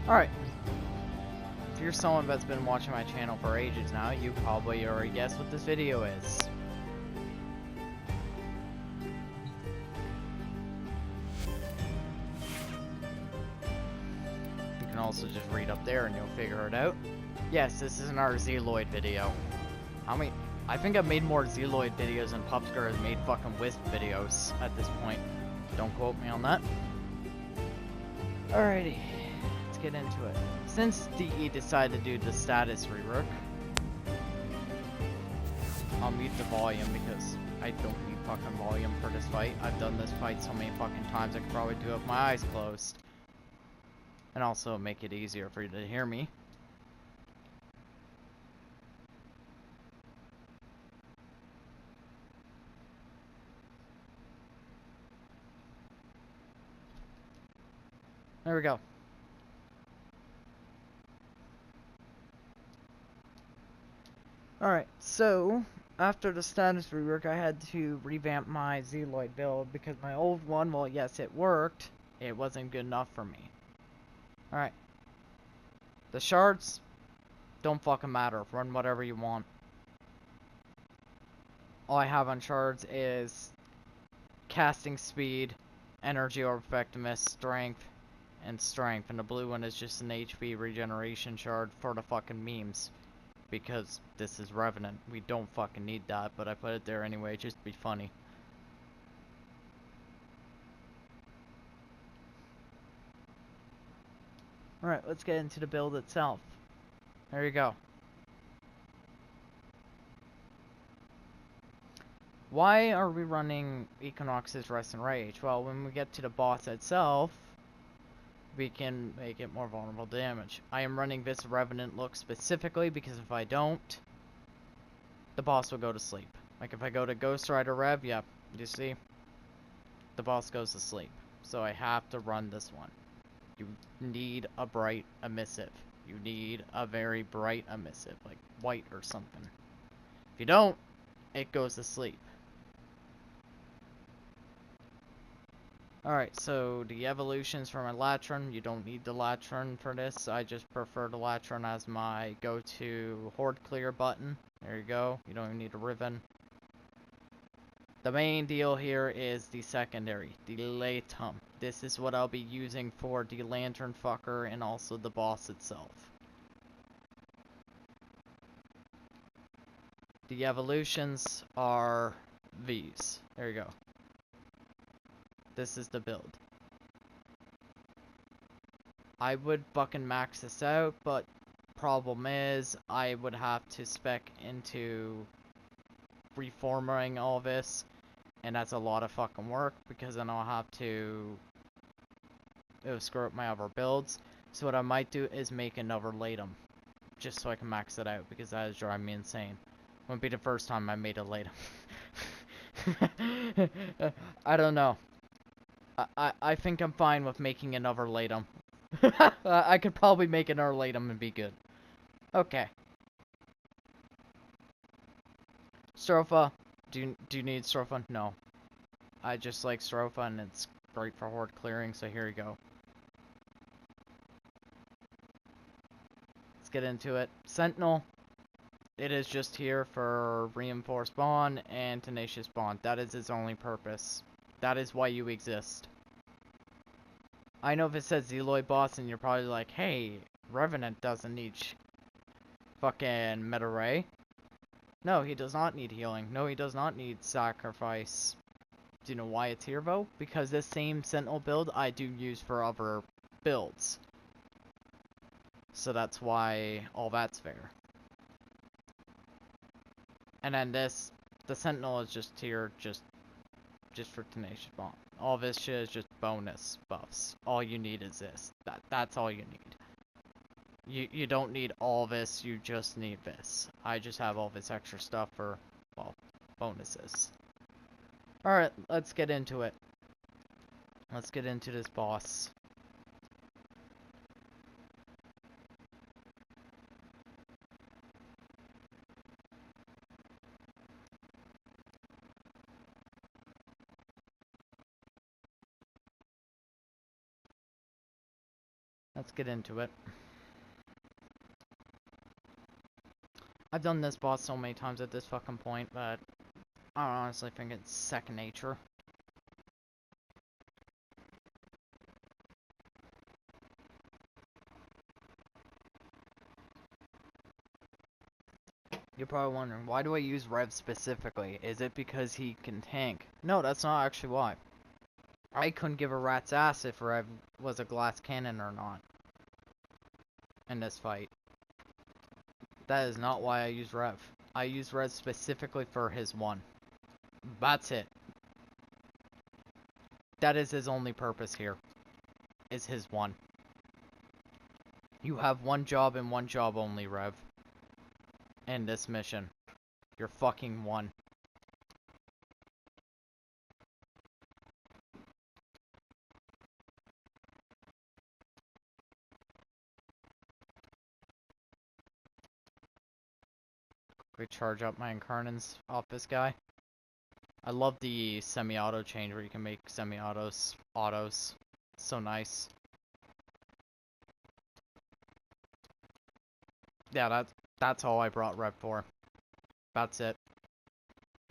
Alright. If you're someone that's been watching my channel for ages now, you probably already guessed what this video is. You can also just read up there and you'll figure it out. Yes, this is our zealoid video. I think I've made more zealoid videos than Pupsker has made fucking Wisp videos at this point. Don't quote me on that. Alrighty, let's get into it. Since DE decided to do the status rework, I'll mute the volume because I don't need fucking volume for this fight. I've done this fight so many fucking times I could probably do it with my eyes closed. And also make it easier for you to hear me. There we go. Alright, so after the status rework, I had to revamp my zealoid build because my old one, well, yes, it worked. It wasn't good enough for me. Alright. The shards don't fucking matter. Run whatever you want. All I have on shards is casting speed, energy orb effectiveness, strength, and strength. And the blue one is just an HP regeneration shard for the fucking memes. Because this is Revenant. We don't fucking need that, but I put it there anyway just to be funny. Alright, let's get into the build itself. There you go. Why are we running Equinox's Rest and Rage? Well, when we get to the boss itself, we can make it more vulnerable to damage. I am running this Revenant look specifically because if I don't, the boss will go to sleep. Like if I go to Ghost Rider Rev, yeah, you see? The boss goes to sleep. So I have to run this one. You need a bright emissive. You need a very bright emissive, like white or something. If you don't, it goes to sleep. Alright, so the evolutions for my Latron, you don't need the Latron for this. I just prefer the Latron as my go-to horde clear button. There you go. You don't even need a Riven. The main deal here is the secondary, the Latum. This is what I'll be using for the Lantern Fucker and also the boss itself. The evolutions are these. There you go. This is the build. I would fucking max this out, but problem is I would have to spec into reforming all this, and that's a lot of fucking work because then I'll have to screw up my other builds. So what I might do is make another Latum, just so I can max it out because that is driving me insane. Won't be the first time I made a Latum. I don't know. I think I'm fine with making another Latum. I could probably make another Latum and be good. Okay. Stropha. Do you need Stropha? No. I just like Stropha and it's great for horde clearing, so here you go. Let's get into it. Sentinel. It is just here for Reinforced Bond and Tenacious Bond. That is its only purpose. That is why you exist. I know if it says Zealoid boss and you're probably like, hey, Revenant doesn't need fucking Meta Ray. No, he does not need healing. No, he does not need sacrifice. Do you know why it's here though? Because this same Sentinel build I do use for other builds. So that's why all that's fair. And then this, the Sentinel is just here just for Tenacious Bond. All this shit is just bonus buffs. All you need is this. That's all you need. You don't need all this, you just need this. I just have all this extra stuff for, well, bonuses. Alright, let's get into it. Let's get into this boss. Let's get into it. I've done this boss so many times at this fucking point, but I honestly think it's second nature. You're probably wondering, why do I use Rev specifically? Is it because he can tank? No, that's not actually why. I couldn't give a rat's ass if Rev was a glass cannon or not in this fight. That is not why I use Rev. I use Rev specifically for his one. That's it. That is his only purpose here. Is his one. You have one job and one job only, Rev. In this mission. You're fucking one. Quick charge up my incarnants off this guy. I love the semi-auto change where you can make semi-autos autos. So nice. Yeah, that's all I brought Rev for. That's it.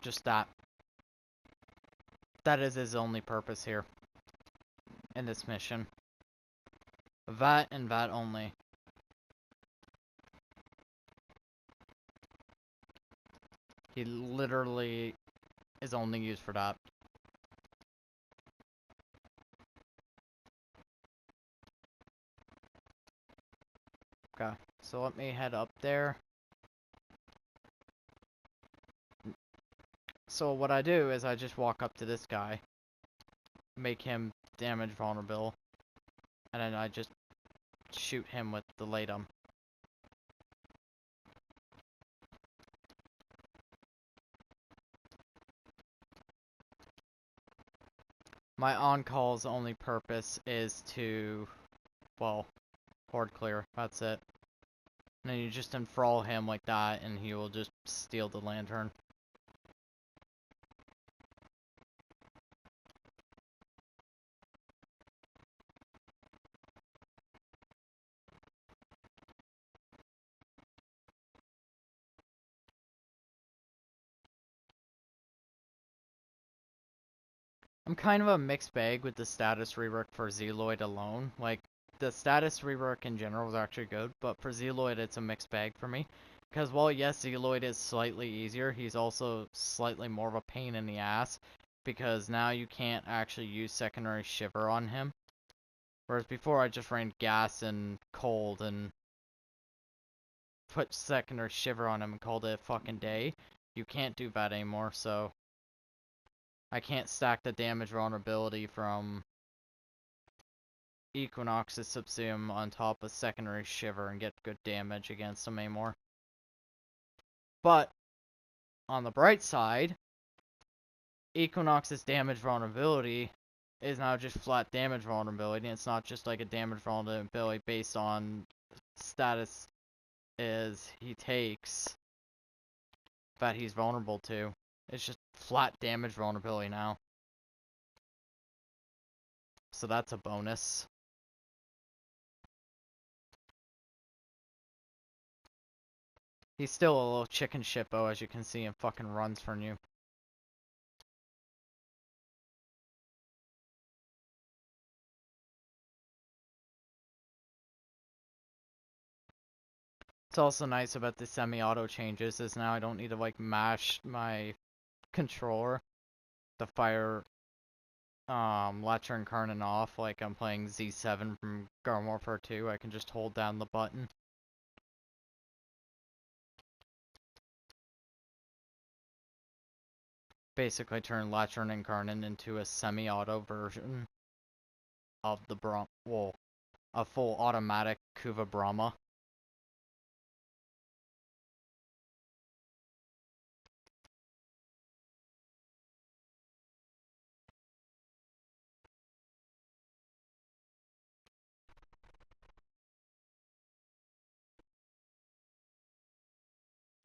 Just that. That is his only purpose here. In this mission. That and that only. He literally is only used for that. Okay, so let me head up there. So what I do is I just walk up to this guy, make him damage vulnerable, and then I just shoot him with the Latum. My on-call's only purpose is to, well, horde clear. That's it. And then you just enthrall him like that, and he will just steal the lantern. I'm kind of a mixed bag with the status rework for Zealoid alone. Like, the status rework in general was actually good, but for Zealoid it's a mixed bag for me. Because while yes, Zealoid is slightly easier, he's also slightly more of a pain in the ass. Because now you can't actually use secondary shiver on him. Whereas before I just ran gas and cold and put secondary shiver on him and called it a fucking day. You can't do that anymore, so I can't stack the damage vulnerability from Equinox's Subsume on top of secondary shiver and get good damage against him anymore. But on the bright side, Equinox's damage vulnerability is now just flat damage vulnerability, and it's not just like a damage vulnerability based on status is he takes that he's vulnerable to. It's just flat damage vulnerability now. So that's a bonus. He's still a little chicken shit though, as you can see, and fucking runs from you. It's also nice about the semi-auto changes is now I don't need to like mash my controller to fire Latcher Incarnate off like I'm playing Z7 from Garden Warfare 2. I can just hold down the button. Basically turn Latcher Incarnate into a semi-auto version of the a full automatic Kuva Brahma.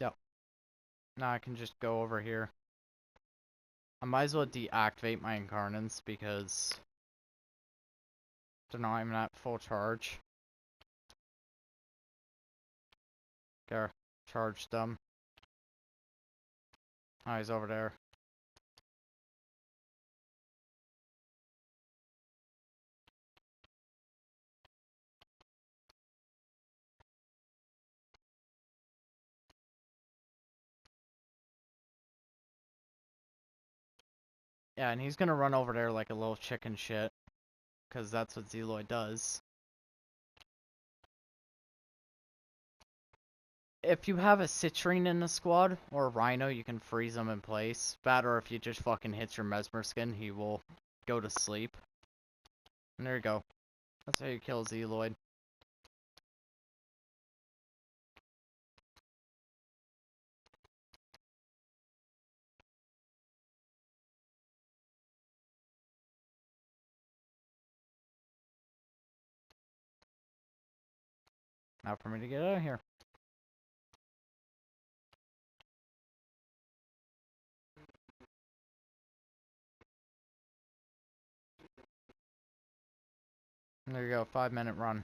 Yep. Now I can just go over here. I might as well deactivate my Incarnates because they're not even at full charge. There. Charge them. Oh, he's over there. Yeah, and he's gonna run over there like a little chicken shit. Because that's what Zealoid does. If you have a citrine in the squad, or a rhino, you can freeze him in place. Bad, or if you just fucking hit your mesmer skin, he will go to sleep. And there you go. That's how you kill Zealoid. Now for me to get out of here. And there you go, 5-minute run.